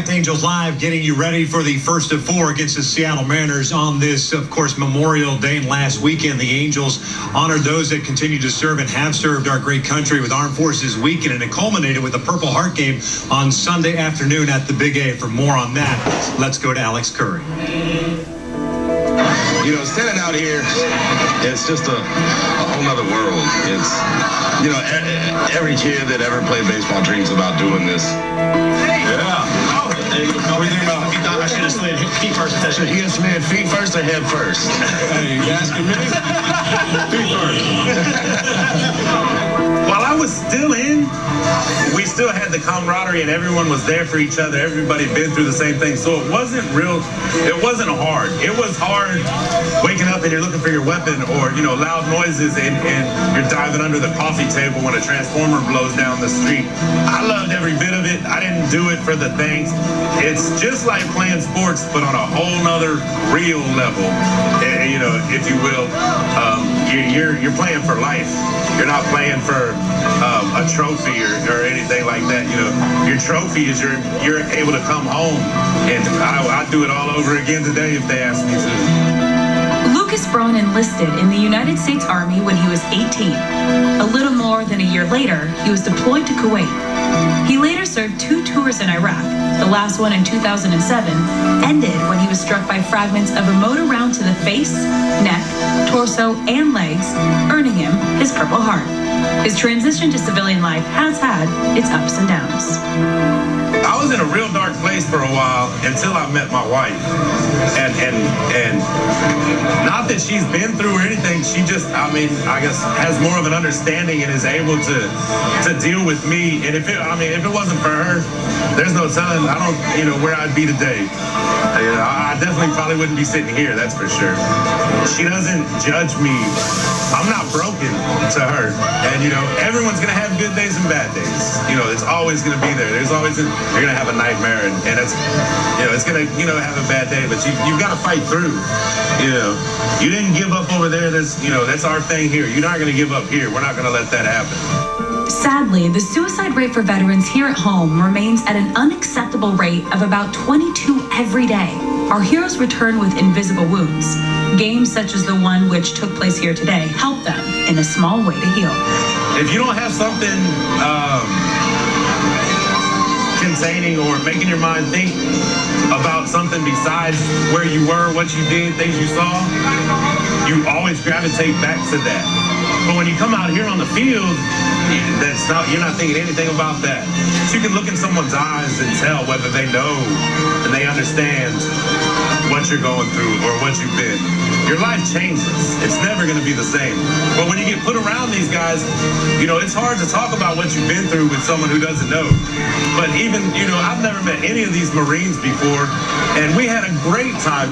Impact Angels Live, getting you ready for the first of four against the Seattle Mariners on this, of course, Memorial Day. And last weekend, the Angels honored those that continue to serve and have served our great country with Armed Forces Weekend, and it culminated with the Purple Heart game on Sunday afternoon at the Big A. For more on that, let's go to Alex Curry. You know, standing out here, it's just a whole nother world. It's, you know, every kid that ever played baseball dreams about doing this. Yeah. What do you think about it? I should have slid feet first. Should you get slid feet first or head first? Hey, you asking me? Feet first. While I was still in, we still had the camaraderie and everyone was there for each other. Everybody been through the same thing. So it wasn't hard. It was hard waking up and you're looking for your weapon, or, you know, loud noises and you're diving under the coffee table when a transformer blows down the street. I loved every bit of it. I didn't do it for the things. It's just like playing sports, but on a whole nother real level, you know, if you will. You're playing for life. You're not playing for a trophy or anything like that. You know, your trophy is you're able to come home, and I'd do it all over again today if they asked me to. Lucas Braun enlisted in the United States Army when he was 18. A little more than a year later, he was deployed to Kuwait. He later served 2 tours in Iraq. The last one in 2007 ended when he was struck by fragments of a motor round to the face, neck, torso, and legs, earning him his Purple Heart. His transition to civilian life has had its ups and downs. I was in a real dark place for a while until I met my wife, and not that she's been through or anything. She just, I guess, has more of an understanding and is able to deal with me. And if it wasn't for her, there's no telling, where I'd be today. I definitely probably wouldn't be sitting here, that's for sure. She doesn't judge me. I'm not broken to her. And, everyone's going to have good days and bad days. It's always going to be there. You're going to have a nightmare, and it's, it's going to, have a bad day, but you've got to fight through. You didn't give up over there. That's our thing here. You're not going to give up here. We're not going to let that happen. Sadly, the suicide rate for veterans here at home remains at an unacceptable rate of about 22 every day. Our heroes return with invisible wounds. Games such as the one which took place here today help them in a small way to heal. If you don't have something containing or making your mind think about something besides where you were, what you did, things you saw, you always gravitate back to that. But when you come out here on the field, you're not thinking anything about that. So you can look in someone's eyes and tell whether they know and they understand what you're going through or what you've been. Your life changes. It's never going to be the same. But when you get put around these guys, it's hard to talk about what you've been through with someone who doesn't know. But even, I've never met any of these Marines before, and we had a great time.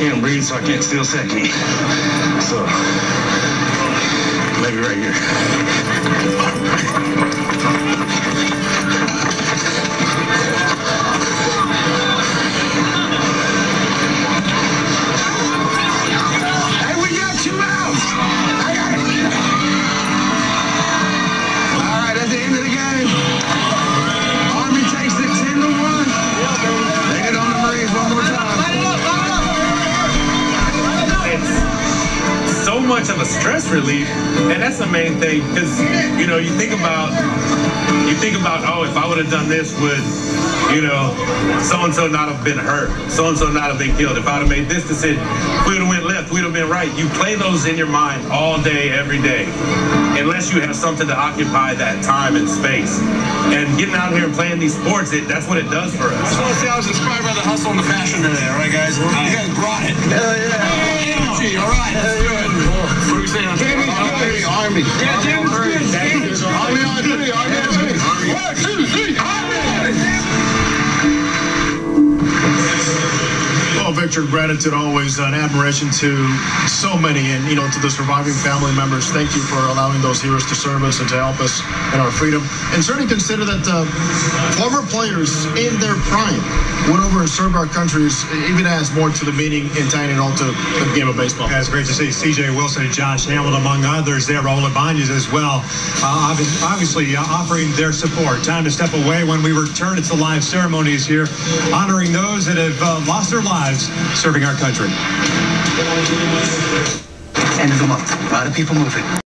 Can't breathe, so I can't steal second. So, maybe right here. Hey, we got 2 outs. I got it. All right, at the end of the game, Army takes it 10-1. Take it on the Marines one more time. So much of a stress relief, and that's the main thing, because you think about oh, if I would have done this, would so-and-so not have been hurt, so-and-so not have been killed, if I'd have made this decision, if we would have went left, we'd have been right. You play those in your mind all day, every day, unless you have something to occupy that time and space. And getting out here and playing these sports, that's what it does for us. I just want to say I was inspired by the hustle and the passion today, all right, guys? You guys brought it. Hell yeah. Energy, all right. That's good. What are we saying? Army. Yeah, James, good. Army on 3. Army on 3. 1, 2, 3. Army. Oh, big Richard, gratitude always, and admiration to so many, and to the surviving family members. Thank you for allowing those heroes to serve us and to help us in our freedom. And certainly consider that former players in their prime went over and served our countries. Even adds more to the meaning and tying it all to the game of baseball. Yeah, it's great to see C.J. Wilson and Josh Hamilton, among others, there. Raul Ibanez as well, obviously offering their support. Time to step away. When we return, it's the live ceremonies here, honoring those that have lost their lives serving our country. End of the month. A lot of people moving.